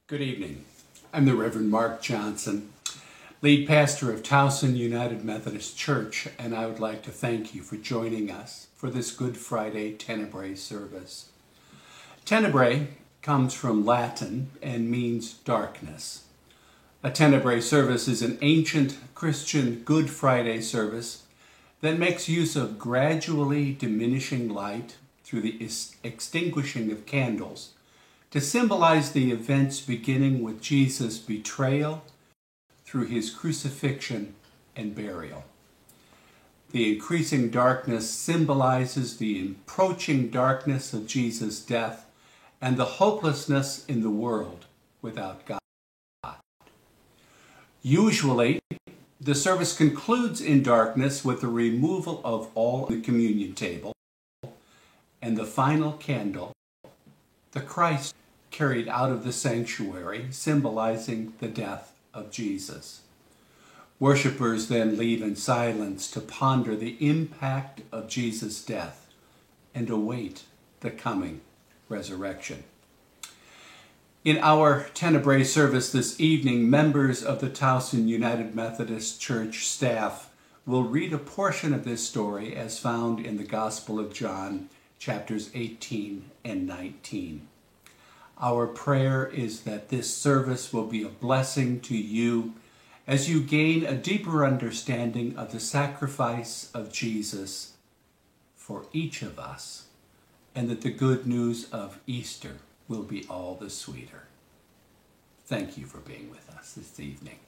Good evening. I'm the Reverend Mark Johnson, lead pastor of Towson United Methodist Church, and I would like to thank you for joining us for this Good Friday Tenebrae service. Tenebrae comes from Latin and means darkness. A Tenebrae service is an ancient Christian Good Friday service that makes use of gradually diminishing light through the extinguishing of candles to symbolize the events beginning with Jesus' betrayal through his crucifixion and burial. The increasing darkness symbolizes the approaching darkness of Jesus' death and the hopelessness in the world without God. Usually, the service concludes in darkness with the removal of all the communion table and the final candle, the Christ carried out of the sanctuary, symbolizing the death of Jesus. Worshippers then leave in silence to ponder the impact of Jesus' death and await the coming resurrection. In our Tenebrae service this evening, members of the Towson United Methodist Church staff will read a portion of this story as found in the Gospel of John, chapters 18 and 19. Our prayer is that this service will be a blessing to you as you gain a deeper understanding of the sacrifice of Jesus for each of us, and that the good news of Easter will be all the sweeter. Thank you for being with us this evening.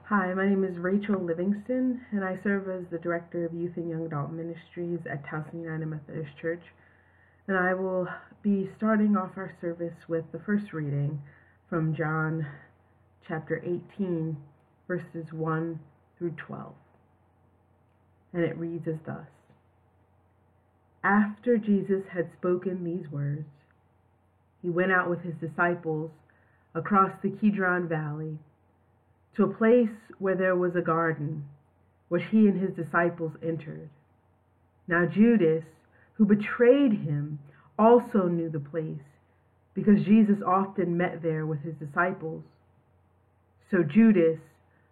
Hi, my name is Rachel Livingston, and I serve as the Director of Youth and Young Adult Ministries at Towson United Methodist Church. And I will be starting off our service with the first reading from John chapter 18, verses 1 through 12. And it reads as thus. After Jesus had spoken these words, he went out with his disciples across the Kidron Valley to a place where there was a garden, which he and his disciples entered. Now Judas, who betrayed him, also knew the place, because Jesus often met there with his disciples. So Judas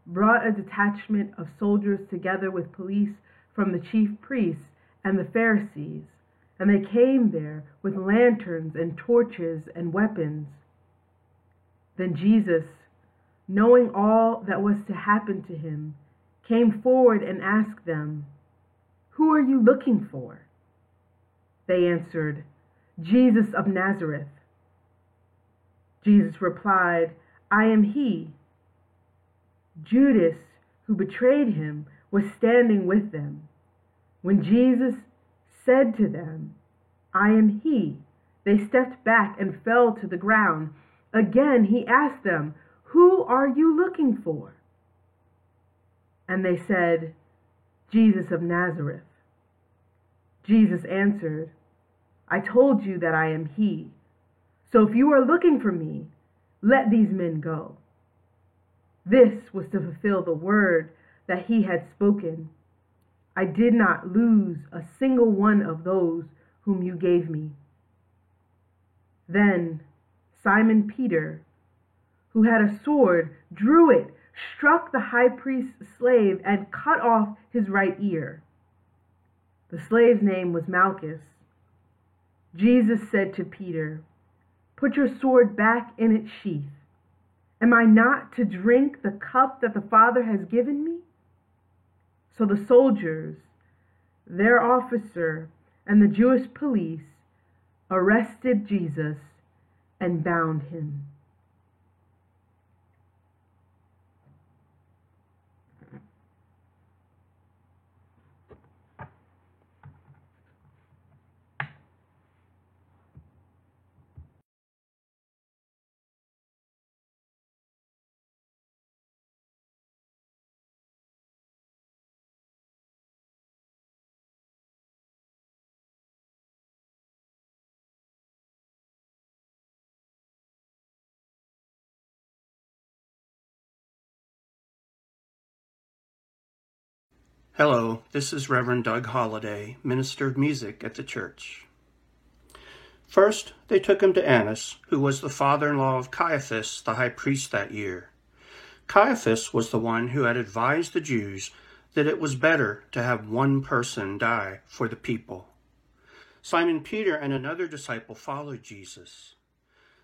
brought a detachment of soldiers together with police from the chief priests and the Pharisees, and they came there with lanterns and torches and weapons. Then Jesus, knowing all that was to happen to him, came forward and asked them, "Who are you looking for?" They answered, "Jesus of Nazareth." Jesus replied, "I am he." Judas, who betrayed him, was standing with them. When Jesus said to them, "I am he," they stepped back and fell to the ground. Again he asked them, "Who are you looking for?" And they said, "Jesus of Nazareth." Jesus answered, "I told you that I am he. So if you are looking for me, let these men go." This was to fulfill the word that he had spoken. "I did not lose a single one of those whom you gave me." Then Simon Peter, who had a sword, drew it, struck the high priest's slave, and cut off his right ear. The slave's name was Malchus. Jesus said to Peter, "Put your sword back in its sheath. Am I not to drink the cup that the Father has given me?" So the soldiers, their officer, and the Jewish police arrested Jesus and bound him. Hello, this is Reverend Doug Holliday, minister of music at the church. First, they took him to Annas, who was the father-in-law of Caiaphas, the high priest that year. Caiaphas was the one who had advised the Jews that it was better to have one person die for the people. Simon Peter and another disciple followed Jesus.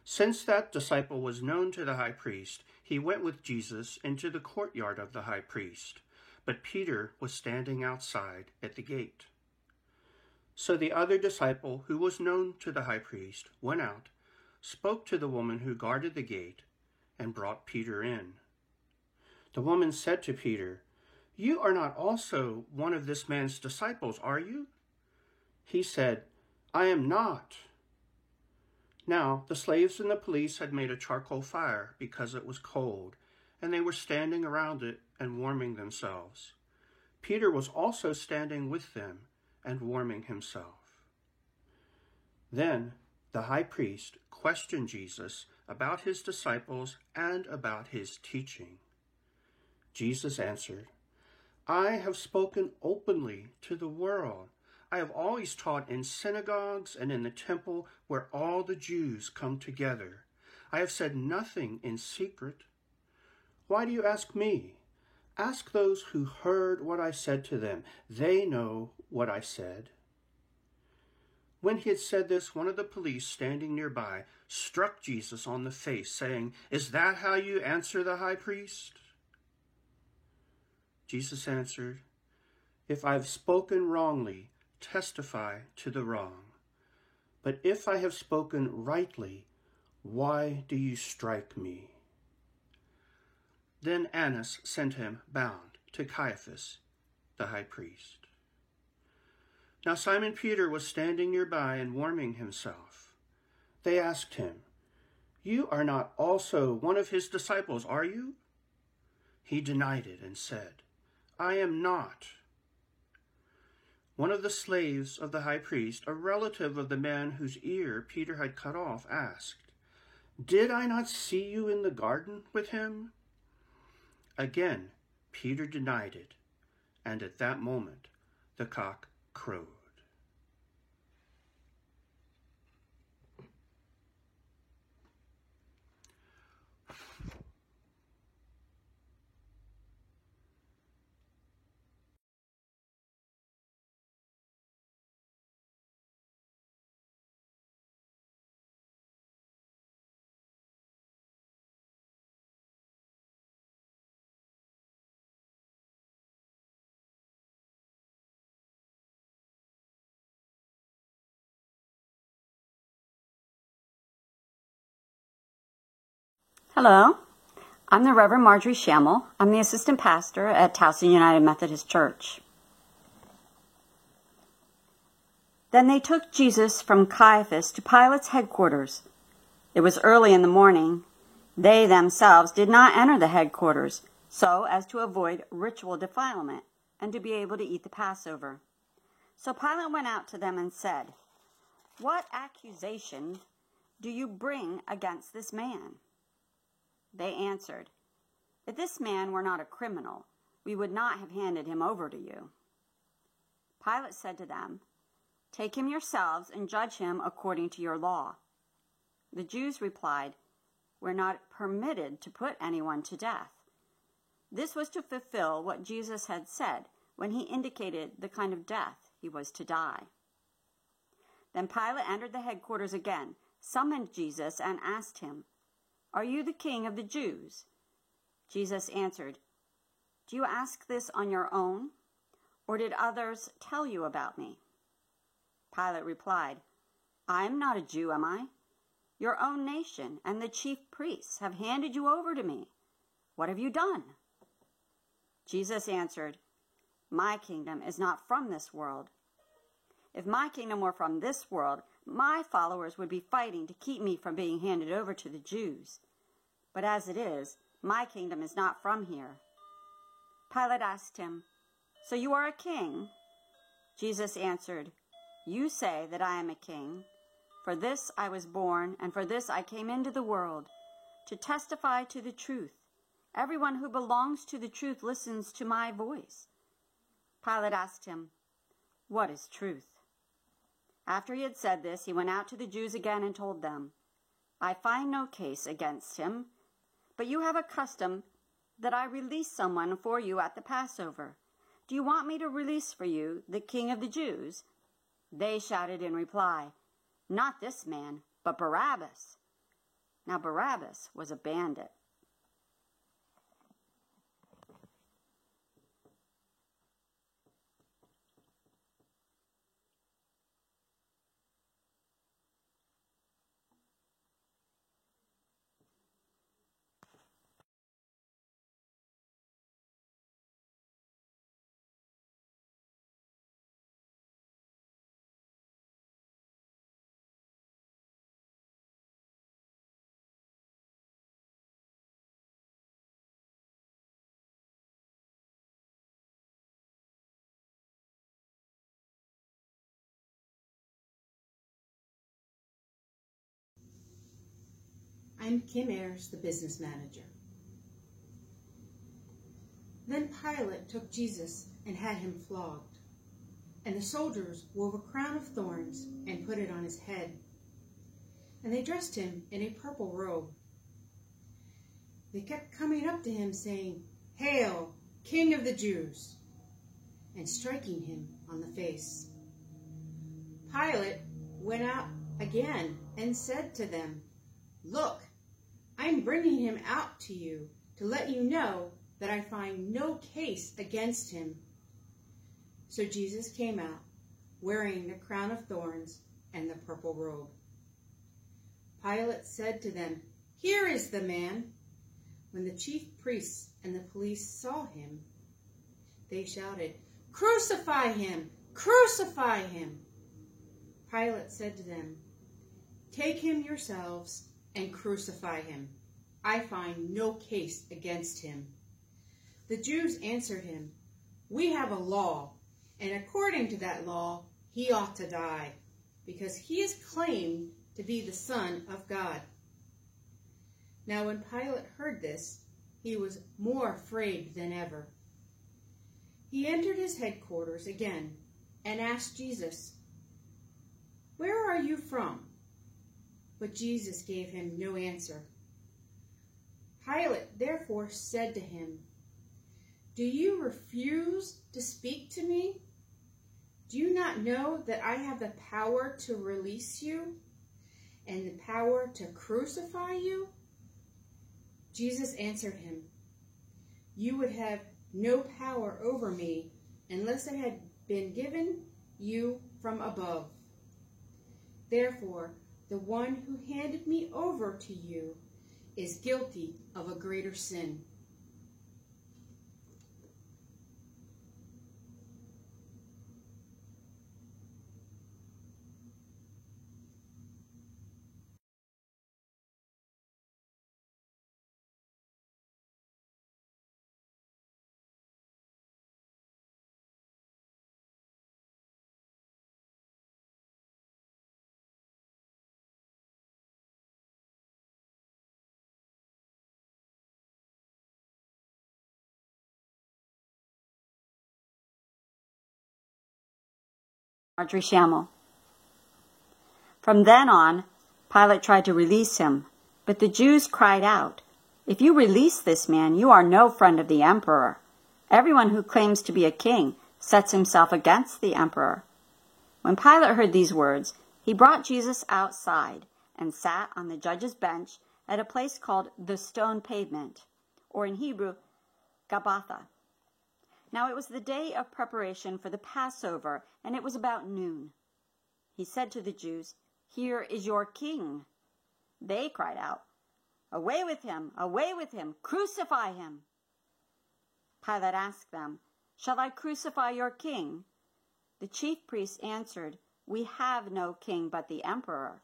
Since that disciple was known to the high priest, he went with Jesus into the courtyard of the high priest. But Peter was standing outside at the gate. So the other disciple, who was known to the high priest, went out, spoke to the woman who guarded the gate, and brought Peter in. The woman said to Peter, "You are not also one of this man's disciples, are you?" He said, "I am not." Now the slaves and the police had made a charcoal fire because it was cold, and they were standing around it and warming themselves. Peter was also standing with them and warming himself. Then the high priest questioned Jesus about his disciples and about his teaching. Jesus answered, "I have spoken openly to the world. I have always taught in synagogues and in the temple where all the Jews come together. I have said nothing in secret. Why do you ask me? Ask those who heard what I said to them. They know what I said." When he had said this, one of the police standing nearby struck Jesus on the face, saying, "Is that how you answer the high priest?" Jesus answered, "If I have spoken wrongly, testify to the wrong. But if I have spoken rightly, why do you strike me?" Then Annas sent him bound to Caiaphas, the high priest. Now Simon Peter was standing nearby and warming himself. They asked him, "You are not also one of his disciples, are you?" He denied it and said, "I am not." One of the slaves of the high priest, a relative of the man whose ear Peter had cut off, asked, "Did I not see you in the garden with him?" Again, Peter denied it, and at that moment the cock crowed. Hello, I'm the Reverend Marjorie Schammel. I'm the assistant pastor at Towson United Methodist Church. Then they took Jesus from Caiaphas to Pilate's headquarters. It was early in the morning. They themselves did not enter the headquarters, so as to avoid ritual defilement and to be able to eat the Passover. So Pilate went out to them and said, "What accusation do you bring against this man?" They answered, "If this man were not a criminal, we would not have handed him over to you." Pilate said to them, "Take him yourselves and judge him according to your law." The Jews replied, "We're not permitted to put anyone to death." This was to fulfill what Jesus had said when he indicated the kind of death he was to die. Then Pilate entered the headquarters again, summoned Jesus, and asked him, "Are you the king of the Jews?" Jesus answered, "Do you ask this on your own, or did others tell you about me?" Pilate replied, "I am not a Jew, am I? Your own nation and the chief priests have handed you over to me. What have you done?" Jesus answered, "My kingdom is not from this world. If my kingdom were from this world, my followers would be fighting to keep me from being handed over to the Jews. But as it is, my kingdom is not from here." Pilate asked him, "So you are a king?" Jesus answered, "You say that I am a king. For this I was born, and for this I came into the world, to testify to the truth. Everyone who belongs to the truth listens to my voice." Pilate asked him, "What is truth?" After he had said this, he went out to the Jews again and told them, "I find no case against him, but you have a custom that I release someone for you at the Passover. Do you want me to release for you the King of the Jews?" They shouted in reply, "Not this man, but Barabbas." Now Barabbas was a bandit. I'm Kim Ayers, the business manager. Then Pilate took Jesus and had him flogged, and the soldiers wove a crown of thorns and put it on his head, and they dressed him in a purple robe. They kept coming up to him saying, "Hail, King of the Jews," and striking him on the face. Pilate went out again and said to them, "Look, I'm bringing him out to you to let you know that I find no case against him." So Jesus came out, wearing the crown of thorns and the purple robe. Pilate said to them, "Here is the man." When the chief priests and the police saw him, they shouted, "Crucify him! Crucify him!" Pilate said to them, "Take him yourselves and crucify him. I find no case against him." The Jews answered him, "We have a law, and according to that law, he ought to die, because he is claimed to be the Son of God." Now when Pilate heard this, he was more afraid than ever. He entered his headquarters again and asked Jesus, "Where are you from?" But Jesus gave him no answer. Pilate therefore said to him, "Do you refuse to speak to me? Do you not know that I have the power to release you and the power to crucify you?" Jesus answered him, "You would have no power over me unless it had been given you from above. Therefore, the one who handed me over to you is guilty of a greater sin." Marjorie Schammel. From then on, Pilate tried to release him, but the Jews cried out, "If you release this man, you are no friend of the emperor. Everyone who claims to be a king sets himself against the emperor." When Pilate heard these words, he brought Jesus outside and sat on the judge's bench at a place called the Stone Pavement, or in Hebrew, Gabbatha. Now it was the day of preparation for the Passover, and it was about noon. He said to the Jews, "Here is your king." They cried out, "Away with him! Away with him! Crucify him!" Pilate asked them, "Shall I crucify your king?" The chief priests answered, "We have no king but the emperor."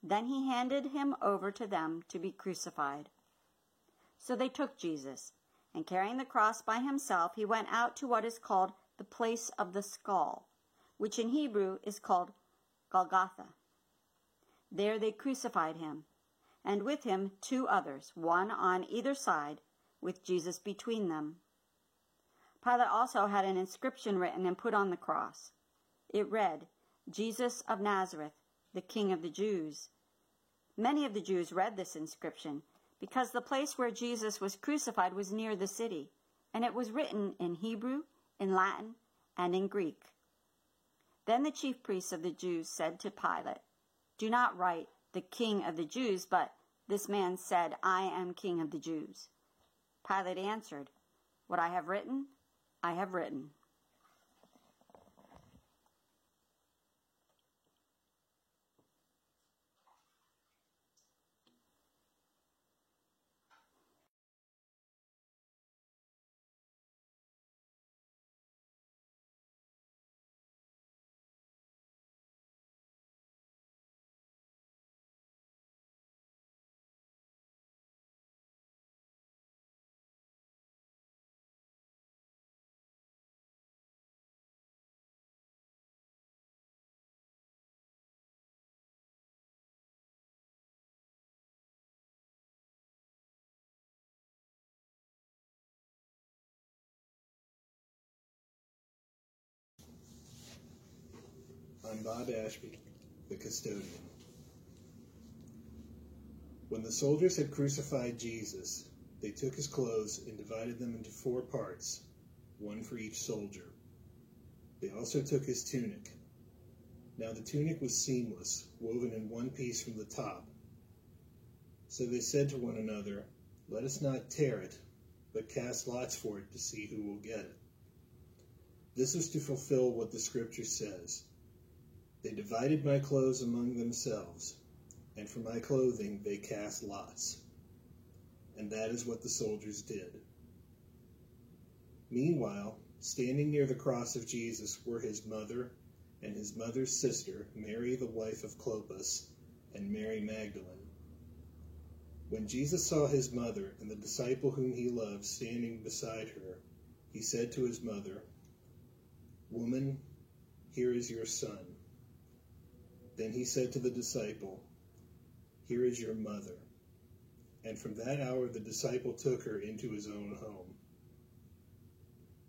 Then he handed him over to them to be crucified. So they took Jesus, and carrying the cross by himself, he went out to what is called the place of the skull, which in Hebrew is called Golgotha. There they crucified him, and with him 2 others, one on either side, with Jesus between them. Pilate also had an inscription written and put on the cross. It read, "Jesus of Nazareth, the King of the Jews." Many of the Jews read this inscription because the place where Jesus was crucified was near the city, and it was written in Hebrew, in Latin, and in Greek. Then the chief priests of the Jews said to Pilate, "Do not write, 'The King of the Jews,' but 'This man said, I am King of the Jews.'" Pilate answered, "What I have written, I have written." I'm Bob Ashby, the custodian. When the soldiers had crucified Jesus, they took his clothes and divided them into 4 parts, one for each soldier. They also took his tunic. Now the tunic was seamless, woven in one piece from the top. So they said to one another, "Let us not tear it, but cast lots for it to see who will get it." This was to fulfill what the scripture says. "They divided my clothes among themselves, and for my clothing they cast lots." And that is what the soldiers did. Meanwhile, standing near the cross of Jesus were his mother and his mother's sister, Mary the wife of Clopas, and Mary Magdalene. When Jesus saw his mother and the disciple whom he loved standing beside her, he said to his mother, "Woman, here is your son." Then he said to the disciple, "Here is your mother." And from that hour the disciple took her into his own home.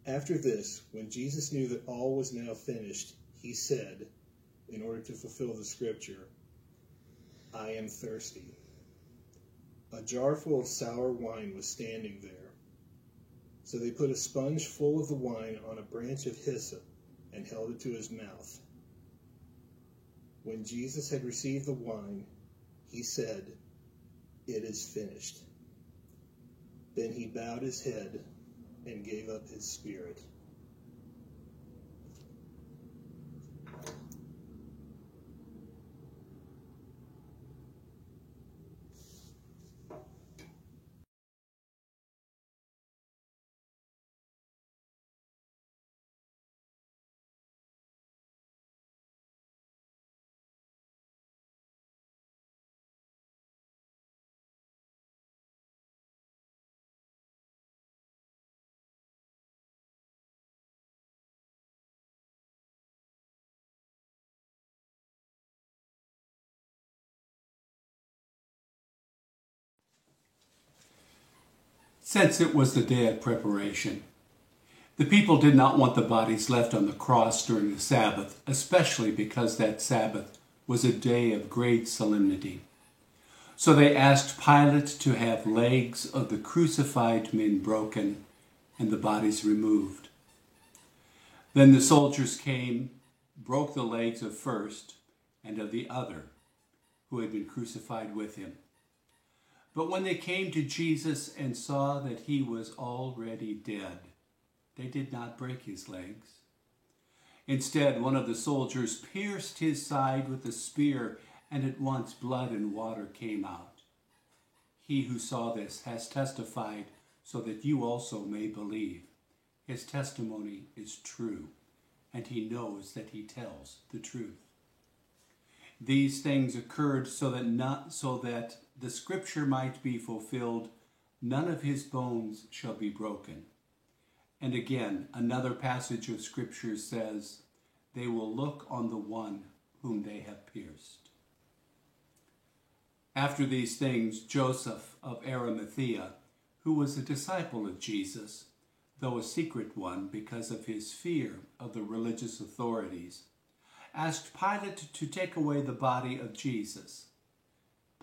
After this, when Jesus knew that all was now finished, he said, in order to fulfill the scripture, "I am thirsty." A jar full of sour wine was standing there. So they put a sponge full of the wine on a branch of hyssop and held it to his mouth. When Jesus had received the wine, he said, "It is finished." Then he bowed his head and gave up his spirit. Since it was the day of preparation, The people did not want the bodies left on the cross during the Sabbath, especially because that Sabbath was a day of great solemnity. So they asked Pilate to have legs of the crucified men broken and the bodies removed. Then the soldiers came, broke the legs of first and of the other who had been crucified with him. But when they came to Jesus and saw that he was already dead, they did not break his legs. Instead, one of the soldiers pierced his side with a spear, and at once blood and water came out. He who saw this has testified so that you also may believe. His testimony is true, and he knows that he tells the truth. These things occurred so that the scripture might be fulfilled, none of his bones shall be broken. And again, another passage of scripture says, they will look on the one whom they have pierced. After these things, Joseph of Arimathea, who was a disciple of Jesus, though a secret one because of his fear of the religious authorities, asked Pilate to take away the body of Jesus.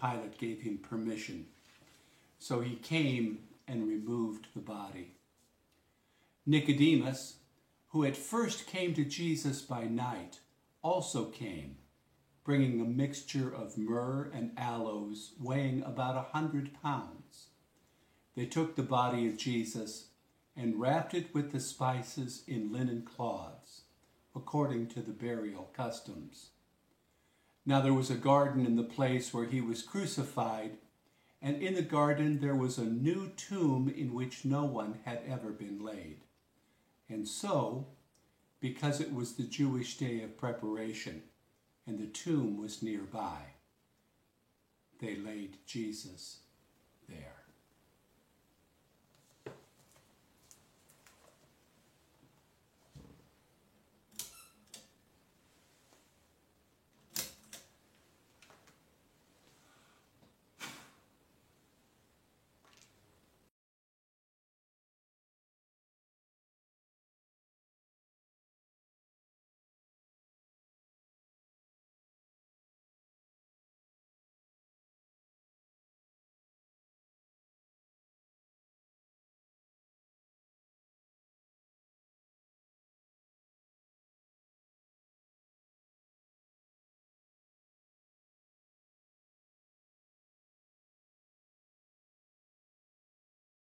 Pilate gave him permission, so he came and removed the body. Nicodemus, who at first came to Jesus by night, also came, bringing a mixture of myrrh and aloes weighing about 100 pounds. They took the body of Jesus and wrapped it with the spices in linen cloths, according to the burial customs. Now there was a garden in the place where he was crucified, and in the garden there was a new tomb in which no one had ever been laid. And so, because it was the Jewish day of preparation, and the tomb was nearby, they laid Jesus there.